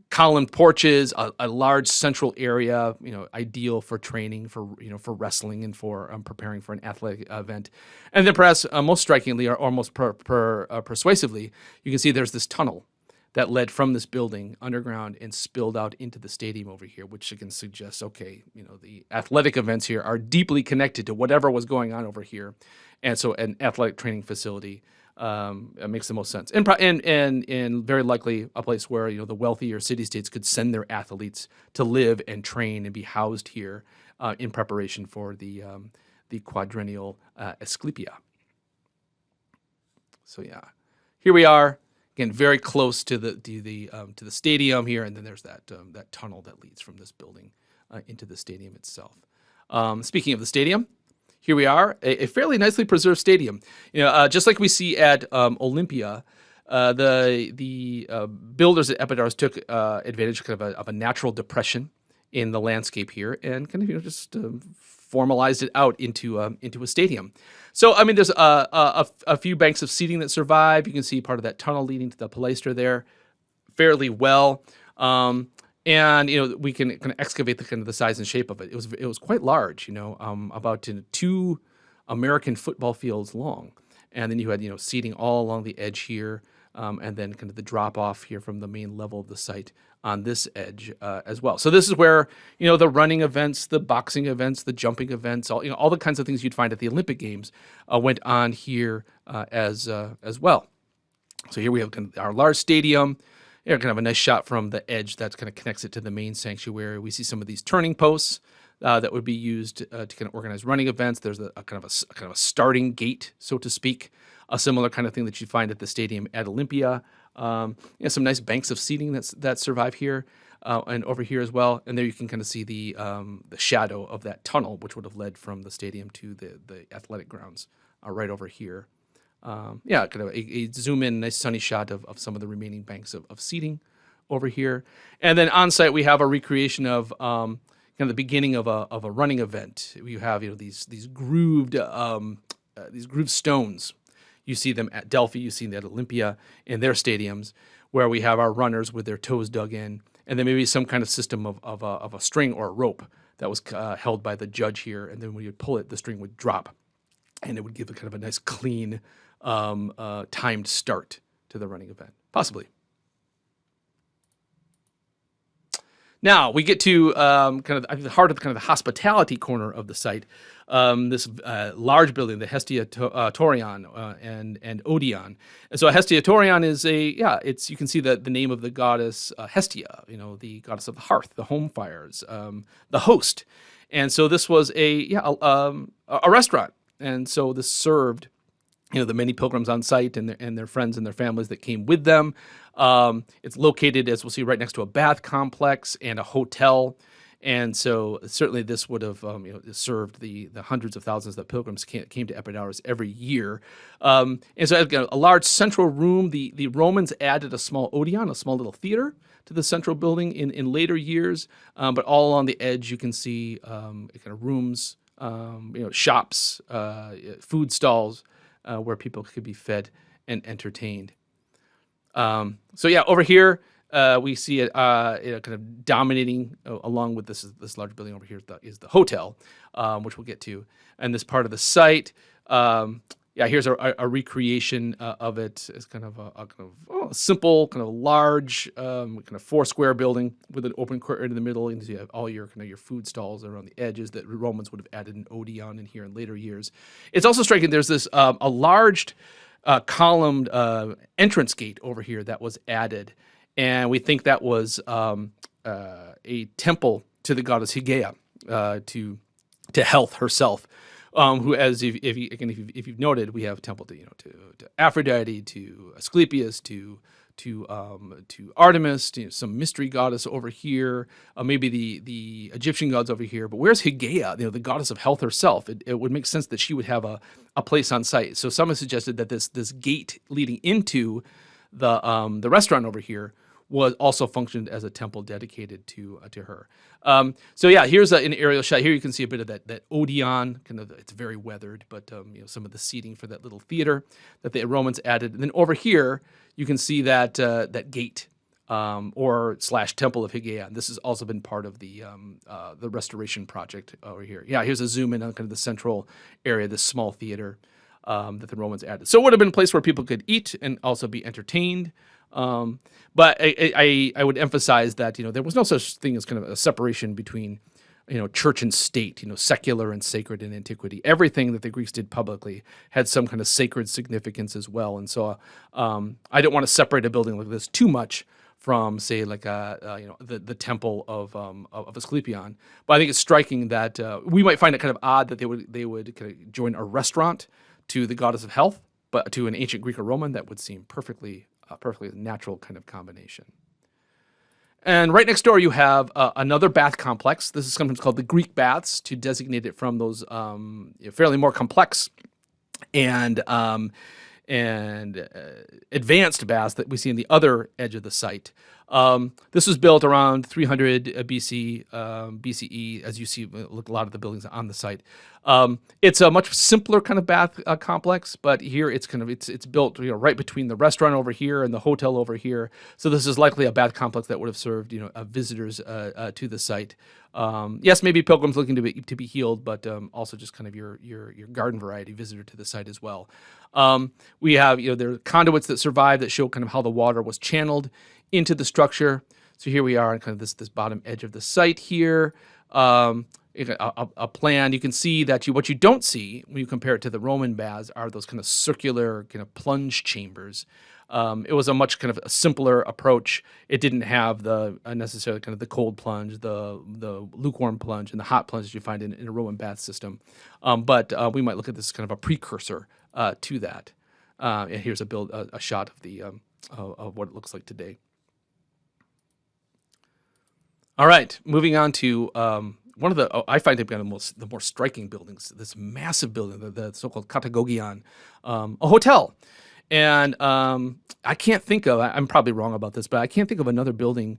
Speaker 1: columned porches, a large central area, ideal for training, for wrestling and for preparing for an athletic event. And then perhaps most strikingly, or almost persuasively, you can see there's this tunnel that led from this building underground and spilled out into the stadium over here, which again suggests, okay, the athletic events here are deeply connected to whatever was going on over here. And so an athletic training facility it makes the most sense, and very likely a place where the wealthier city-states could send their athletes to live and train and be housed here in preparation for the quadrennial Asklepios. So yeah, here we are again, very close to the stadium here, and then there's that tunnel that leads from this building into the stadium itself. Speaking of the stadium, here we are, a fairly nicely preserved stadium. Just like we see at Olympia, the builders at Epidauros took advantage of a natural depression in the landscape here and kind of just formalized it out into a stadium. So I mean, there's a few banks of seating that survive. You can see part of that tunnel leading to the Palaestra there, fairly well. And we can kind of excavate the size and shape of it. It was quite large, about 2 American football fields long, and then you had seating all along the edge here, and then kind of the drop off here from the main level of the site on this edge as well. So this is where the running events, the boxing events, the jumping events, all the kinds of things you'd find at the Olympic Games went on here as well. So here we have kind of our large stadium. Kind of a nice shot from the edge that kind of connects it to the main sanctuary. We see some of these turning posts that would be used to kind of organize running events. There's a kind of a starting gate, so to speak, a similar kind of thing that you find at the stadium at Olympia. Some nice banks of seating that survive here and over here as well. And there you can kind of see the shadow of that tunnel, which would have led from the stadium to the athletic grounds right over here. Kind of a zoom in, nice sunny shot of some of the remaining banks of seating over here. And then on site, we have a recreation of kind of the beginning of a running event. You have these grooved stones. You see them at Delphi, you see them at Olympia in their stadiums, where we have our runners with their toes dug in, and then maybe some kind of system of a string or a rope that was held by the judge here, and then when you pull it, the string would drop, and it would give a kind of a nice clean timed start to the running event, possibly. Now we get to kind of the heart of the hospitality corner of the site. This large building, the Hestiatorion and Odeon. And so a Hestiatorion is you can see the name of the goddess Hestia, the goddess of the hearth, the home fires, the host. And so this was a restaurant, and so this served the many pilgrims on site and their friends and their families that came with them. It's located, as we'll see, right next to a bath complex and a hotel. And so certainly this would have served the hundreds of thousands that pilgrims came to Epidauros every year. And so a large central room. The Romans added a small Odeon, a small little theater, to the central building in later years. But all along the edge, you can see kind of rooms, shops, food stalls, where people could be fed and entertained. Over here we see it kind of dominating along with this large building over here is the hotel, which we'll get to. And this part of the site, yeah, here's a recreation of it. It's kind of a kind of simple, kind of large, kind of 4 square building with an open courtyard in the middle, and you have all your kind of your food stalls around the edges that Romans would have added an Odeon in here in later years. It's also striking. There's this a large columned entrance gate over here that was added, and we think that was a temple to the goddess Hygieia, to health herself. Who, as if you've noted, we have temple to Aphrodite, to Asklepios, to Artemis, some mystery goddess over here, maybe the Egyptian gods over here. But where's Hygieia, the goddess of health herself? It would make sense that she would have a place on site. So some have suggested that this gate leading into the restaurant over here was also functioned as a temple dedicated to her. So yeah, here's an aerial shot. Here you can see a bit of that Odeon. It's very weathered, but some of the seating for that little theater that the Romans added. And then over here you can see that gate or / temple of Hygieia. And this has also been part of the restoration project over here. Yeah, here's a zoom in on kind of the central area, this small theater that the Romans added. So it would have been a place where people could eat and also be entertained. But I would emphasize that there was no such thing as kind of a separation between church and state, secular and sacred in antiquity. Everything that the Greeks did publicly had some kind of sacred significance as well. And so I don't want to separate a building like this too much from, say, like the temple of Asklepios. But I think it's striking that we might find it kind of odd that they would kind of join a restaurant to the goddess of health, but to an ancient Greco-Roman that would seem perfectly natural kind of combination. And right next door you have another bath complex. This is sometimes called the Greek baths to designate it from those fairly more complex and advanced baths that we see in the other edge of the site. This was built around 300 BCE, as you see, look a lot of the buildings on the site. It's a much simpler kind of bath complex, but here it's built right between the restaurant over here and the hotel over here. So this is likely a bath complex that would have served visitors to the site. Yes, maybe pilgrims looking to be healed, but also just kind of your garden variety visitor to the site as well. We have there are conduits that survive that show kind of how the water was channeled into the structure. So here we are on kind of this bottom edge of the site here. A plan. You can see that what you don't see when you compare it to the Roman baths are those kind of circular kind of plunge chambers. It was a much kind of a simpler approach. It didn't have the necessarily kind of the cold plunge, the lukewarm plunge, and the hot plunge that you find in a Roman bath system. But we might look at this as kind of a precursor to that. And here's a shot of the of what it looks like today. All right, moving on to one of I find it kind of the more striking buildings. This massive building, the so-called Katagogion, a hotel. And I can't think of, I'm probably wrong about this, but I can't think of another building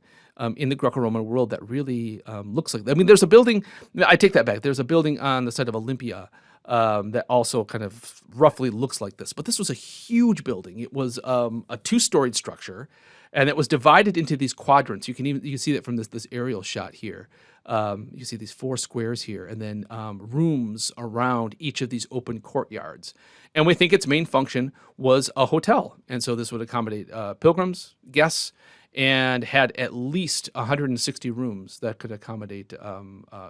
Speaker 1: in the Greco-Roman world that really looks like that. I mean, there's a building, I take that back. There's a building on the site of Olympia that also kind of roughly looks like this. But this was a huge building. It was a 2-storied structure, and it was divided into these quadrants. You can see that from this aerial shot here. You see these 4 squares here, and then rooms around each of these open courtyards. And we think its main function was a hotel. And so this would accommodate pilgrims, guests, and had at least 160 rooms that could accommodate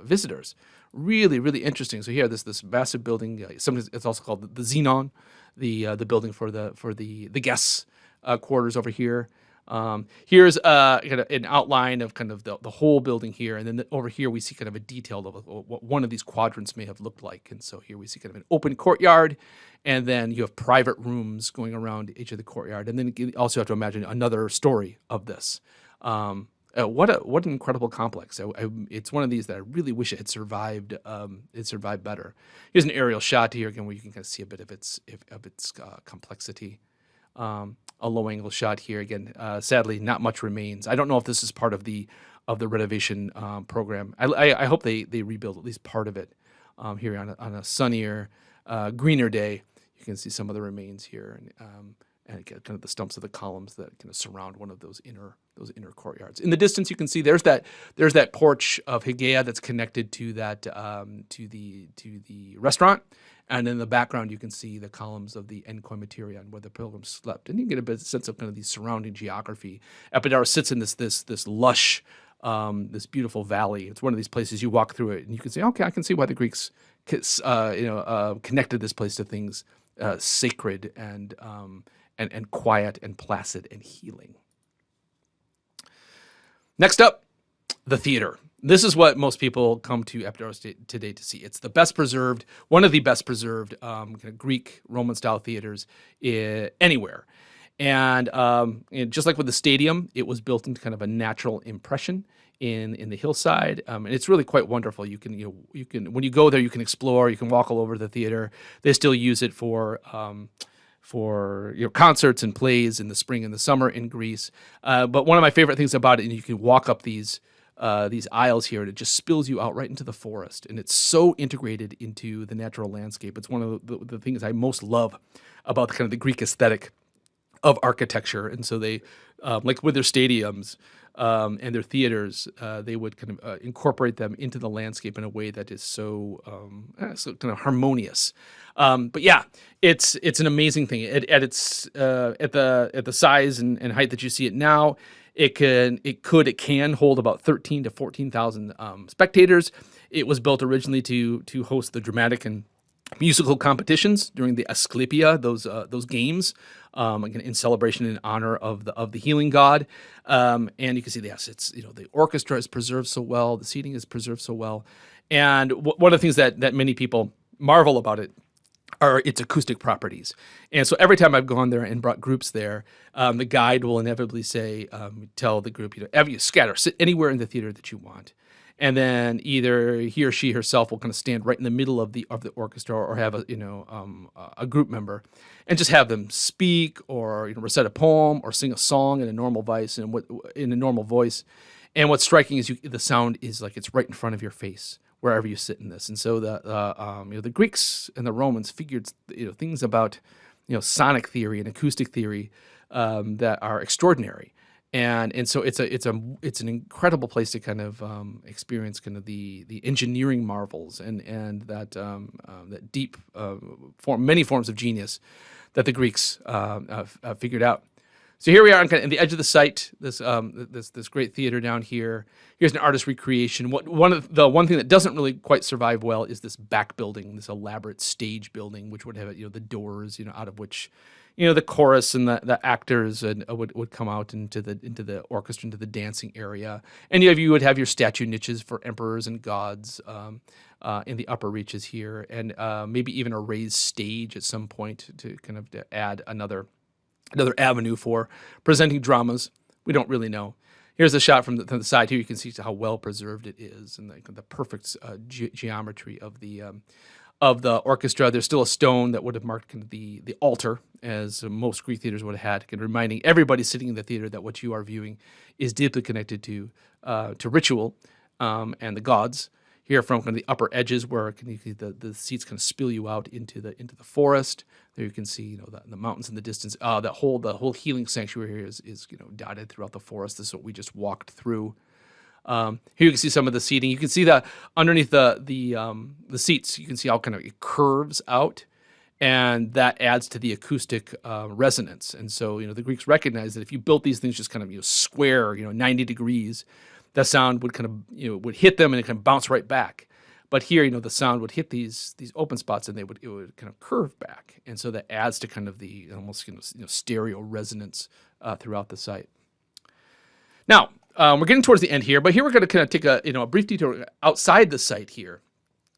Speaker 1: visitors. Really, really interesting. So here, this massive building. Sometimes it's also called the Xenon, the building for the guests' quarters over here. Here's kind of an outline of kind of the whole building here, and then over here we see kind of a detail of what one of these quadrants may have looked like. And so here we see kind of an open courtyard, and then you have private rooms going around each of the courtyard, and then you also have to imagine another story of this. What an incredible complex! It's one of these that I really wish it had survived. It survived better. Here's an aerial shot here again, where you can kind of see a bit of its complexity. A low-angle shot here again. Sadly, not much remains. I don't know if this is part of the renovation program. I hope they rebuild at least part of it here on a sunnier, greener day. You can see some of the remains here, and again, kind of the stumps of the columns that kind of surround one of those inner courtyards. In the distance, you can see there's that porch of Hygieia that's connected to that to the restaurant. And in the background, you can see the columns of the Enkoimaterion, where the pilgrims slept, and you get a bit of sense of kind of the surrounding geography. Epidauros sits in this lush, this beautiful valley. It's one of these places you walk through it, and you can say, okay, I can see why the Greeks, connected this place to things sacred and quiet and placid and healing. Next up, the theater. This is what most people come to Epidauros today to see. It's the best preserved, one of the best preserved kind of Greek Roman style theaters anywhere. And just like with the stadium, it was built into kind of a natural impression in the hillside, and it's really quite wonderful. You can when you go there, you can explore. You can walk all over the theater. They still use it for concerts and plays in the spring and the summer in Greece. But one of my favorite things about it, and you can walk up these aisles here, and it just spills you out right into the forest, and it's so integrated into the natural landscape. It's one of the things I most love about kind of the Greek aesthetic of architecture. And so they, like with their stadiums and their theaters, they would kind of incorporate them into the landscape in a way that is so kind of harmonious. But yeah, it's an amazing thing. At the size and height that you see it now, it can hold about 13 to 14,000 spectators. It was built originally to host the dramatic and musical competitions during the Asklepios, those games, again, in celebration in honor of the healing god. And you can see, yes, it's the orchestra is preserved so well, the seating is preserved so well, and one of the things that many people marvel about it are its acoustic properties. And so every time I've gone there and brought groups there, the guide will inevitably say, tell the group, you scatter, sit anywhere in the theater that you want. And then either he or she herself will kind of stand right in the middle of the orchestra, or have a group member, and just have them speak or recite a poem or sing a song in a normal voice And what's striking is the sound is like it's right in front of your face wherever you sit in this. And so the Greeks and the Romans figured things about sonic theory and acoustic theory that are extraordinary. And so it's an incredible place to kind of experience kind of the engineering marvels and that deep many forms of genius that the Greeks figured out. So here we are on the edge of the site. This great theater down here. Here's an artist recreation. One thing that doesn't really quite survive well is this back building, this elaborate stage building, which would have the doors out of which the chorus and the actors would come out into the orchestra, into the dancing area. And you would have your statue niches for emperors and gods in the upper reaches here, and maybe even a raised stage at some point to add another avenue for presenting dramas. We don't really know. Here's a shot from the side here. You can see how well preserved it is, and the perfect geometry of the orchestra. There's still a stone that would have marked kind of the altar, as most Greek theaters would have had, reminding everybody sitting in the theater that what you are viewing is deeply connected to ritual and the gods. Here from kind of the upper edges, where the seats kind of spill you out into the forest. There you can see the mountains in the distance. The whole healing sanctuary here is dotted throughout the forest. This is what we just walked through. Here you can see some of the seating. You can see that underneath the seats, you can see how kind of it curves out, and that adds to the acoustic resonance. And so the Greeks recognized that if you built these things just kind of square 90 degrees, the sound would kind of would hit them and it kind of bounce right back. But here the sound would hit these open spots, and it would kind of curve back, and so that adds to kind of the almost stereo resonance throughout the site. Now we're getting towards the end here, but here we're going to kind of take a brief detour outside the site here,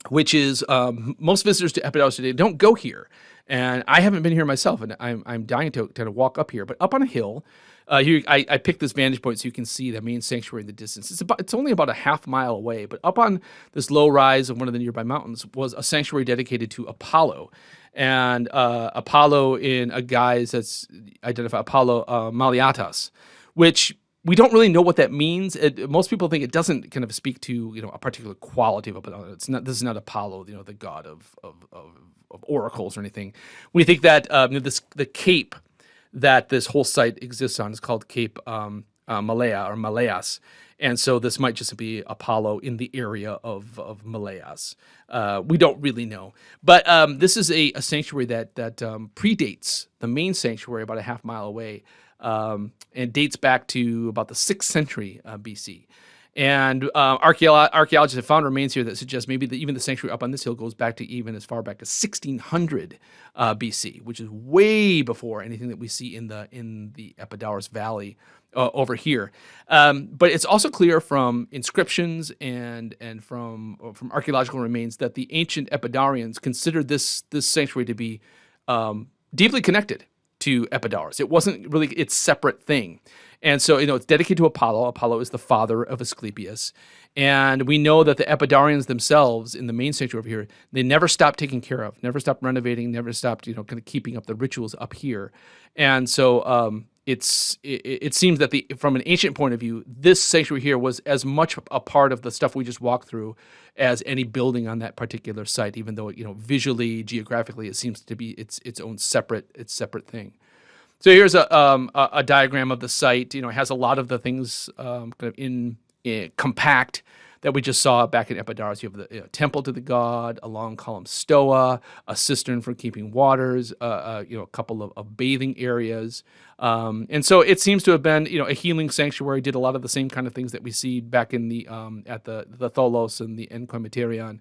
Speaker 1: which is most visitors to Epidauros today don't go here, and I haven't been here myself, and I'm dying to kind of walk up here. But up on a hill. Here, I picked this vantage point so you can see the main sanctuary in the distance. It's only about a half mile away, but up on this low rise of one of the nearby mountains was a sanctuary dedicated to Apollo. And Apollo in a guise that's identified, Apollo Maliatas, which we don't really know what that means. Most people think it doesn't kind of speak to a particular quality of Apollo. This is not Apollo, the god of oracles or anything. We think that the cape that this whole site exists on is called Cape Malaya or Malayas. And so this might just be Apollo in the area of Malayas. We don't really know. But this is a sanctuary that predates the main sanctuary about a half mile away, and dates back to about the 6th century BC. And archaeologists have found remains here that suggest maybe that even the sanctuary up on this hill goes back to even as far back as 1600 BC, which is way before anything that we see in the Epidauros Valley over here. But it's also clear from inscriptions and from archaeological remains that the ancient Epidaurians considered this sanctuary to be deeply connected to Epidauros. It wasn't really its separate thing. And so, it's dedicated to Apollo. Apollo is the father of Asklepios. And we know that the Epidaurians themselves in the main sanctuary over here, they never stopped taking care of, never stopped renovating, never stopped, kind of keeping up the rituals up here. And so it seems that from an ancient point of view, this sanctuary here was as much a part of the stuff we just walked through as any building on that particular site, even though, visually, geographically, it seems to be its own separate thing. So here's a diagram of the site. It has a lot of the things kind of in compact that we just saw back in Epidauros. You have the temple to the god, a long column stoa, a cistern for keeping waters, a couple of bathing areas. And so it seems to have been, a healing sanctuary, did a lot of the same kind of things that we see back in the at the Tholos and the Encomiterion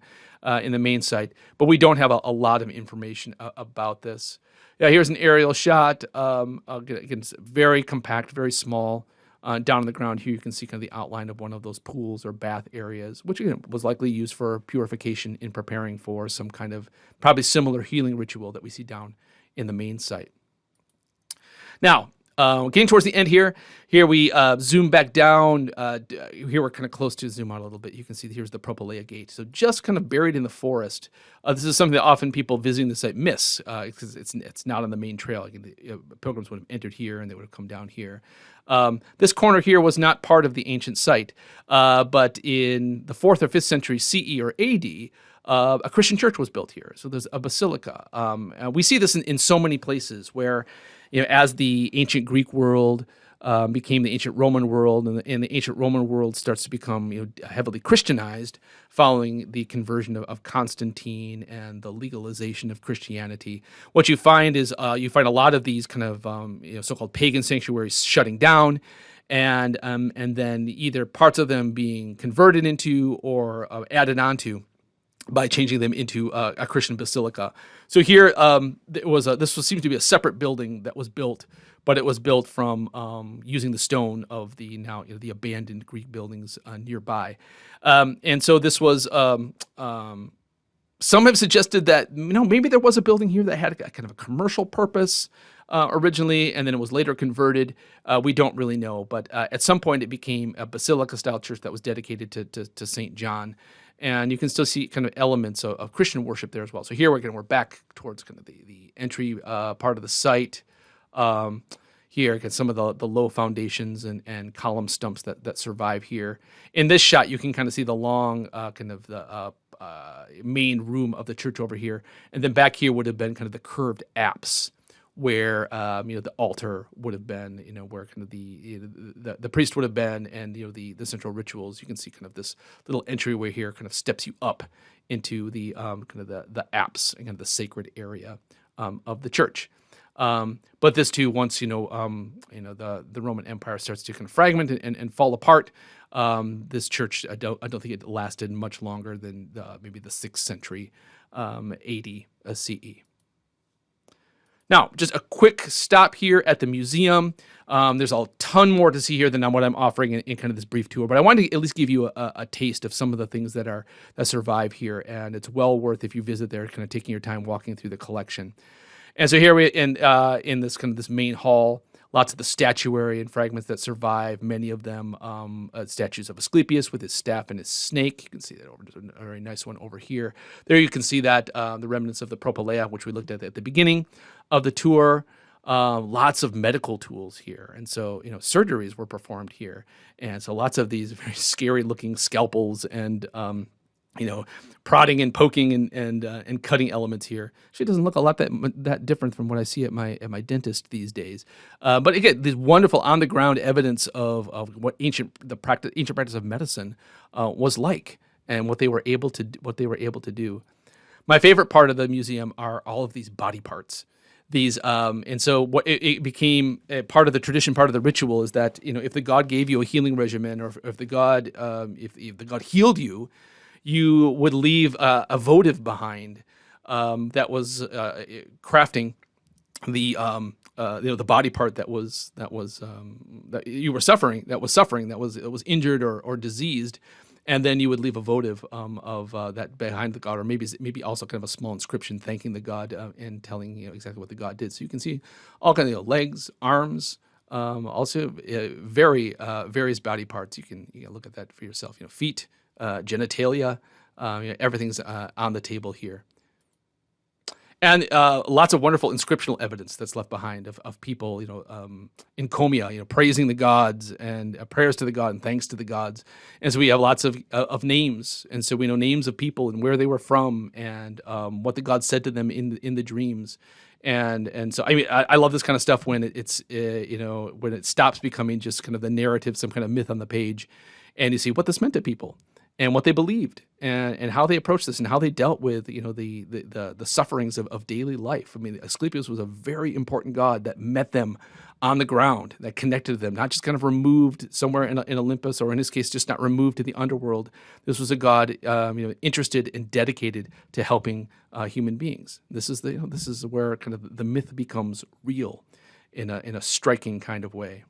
Speaker 1: in the main site. But we don't have a lot of information about this. Yeah, here's an aerial shot. Again, it's very compact, very small. Down on the ground here, you can see kind of the outline of one of those pools or bath areas, which was likely used for purification in preparing for some kind of probably similar healing ritual that we see down in the main site. Now, getting towards the end here we zoom back down. Here we're kind of close to zoom out a little bit. You can see here's the Propylaea Gate. So just kind of buried in the forest. This is something that often people visiting the site miss because it's not on the main trail. The pilgrims would have entered here and they would have come down here. This corner here was not part of the ancient site, but in the 4th or 5th century CE or AD, a Christian church was built here. So there's a basilica. We see this in so many places where, as the ancient Greek world became the ancient Roman world, and the ancient Roman world starts to become heavily Christianized following the conversion of Constantine and the legalization of Christianity. What you find is you find a lot of these kind of so-called pagan sanctuaries shutting down, and then either parts of them being converted into or added onto by changing them into a Christian basilica. So here, this seems to be a separate building that was built, but it was built from using the stone of the now the abandoned Greek buildings nearby. And so this was. Some have suggested that maybe there was a building here that had a kind of a commercial purpose originally, and then it was later converted. We don't really know, but at some point it became a basilica-style church that was dedicated to Saint John. And you can still see kind of elements of Christian worship there as well. So here we're back towards kind of the entry part of the site. Here, get some of the low foundations and column stumps that survive here. In this shot, you can kind of see the long kind of the main room of the church over here, and then back here would have been kind of the curved apse, where the altar would have been, where kind of the priest would have been, and the central rituals. You can see kind of this little entryway here kind of steps you up into the kind of the apse and kind of the sacred area of the church. But this too, once the Roman Empire starts to kind of fragment and fall apart, this church I don't think it lasted much longer than maybe the 6th century AD CE. Now, just a quick stop here at the museum. There's a ton more to see here than what I'm offering in kind of this brief tour, but I wanted to at least give you a taste of some of the things that survive here, and it's well worth, if you visit there, kind of taking your time walking through the collection. And so here we in this kind of this main hall, lots of the statuary and fragments that survive. Many of them statues of Asklepios with his staff and his snake. You can see that a very nice one over here. There you can see that the remnants of the Propylaea, which we looked at the beginning of the tour. Lots of medical tools here, and so surgeries were performed here, and so lots of these very scary looking scalpels and prodding and poking and cutting elements here. Actually, it doesn't look a lot that different from what I see at my dentist these days. But again, this wonderful on the ground evidence of what ancient practice of medicine was like, and what they were able to do. My favorite part of the museum are all of these body parts. And so what it became a part of the tradition, part of the ritual is that, if the god gave you a healing regimen, or if the god healed you, you would leave a votive behind that was crafting the the body part that you were suffering, that was injured or diseased. And then you would leave a votive of that behind the god, or maybe also kind of a small inscription thanking the god and telling exactly what the god did. So you can see all kinds of legs, arms, also various body parts. You can look at that for yourself. Feet, genitalia, everything's on the table here. And lots of wonderful inscriptional evidence that's left behind of people, encomia, praising the gods, and prayers to the god and thanks to the gods. And so we have lots of names, and so we know names of people and where they were from, and what the god said to them in the dreams. And so I love this kind of stuff when it's when it stops becoming just kind of the narrative, some kind of myth on the page, and you see what this meant to people, and what they believed, and how they approached this, and how they dealt with the sufferings of daily life. I mean, Asklepios was a very important god that met them on the ground, that connected to them, not just kind of removed somewhere in Olympus, or in his case, just not removed to the underworld. This was a god interested and dedicated to helping human beings. This is where kind of the myth becomes real in a striking kind of way.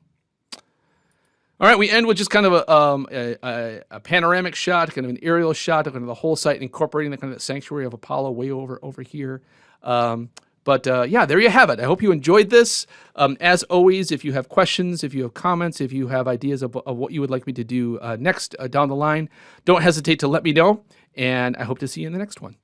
Speaker 1: All right, we end with just kind of a panoramic shot, kind of an aerial shot of kind of the whole site, incorporating the kind of sanctuary of Apollo way over here. But there you have it. I hope you enjoyed this. As always, if you have questions, if you have comments, if you have ideas of what you would like me to do next down the line, don't hesitate to let me know, and I hope to see you in the next one.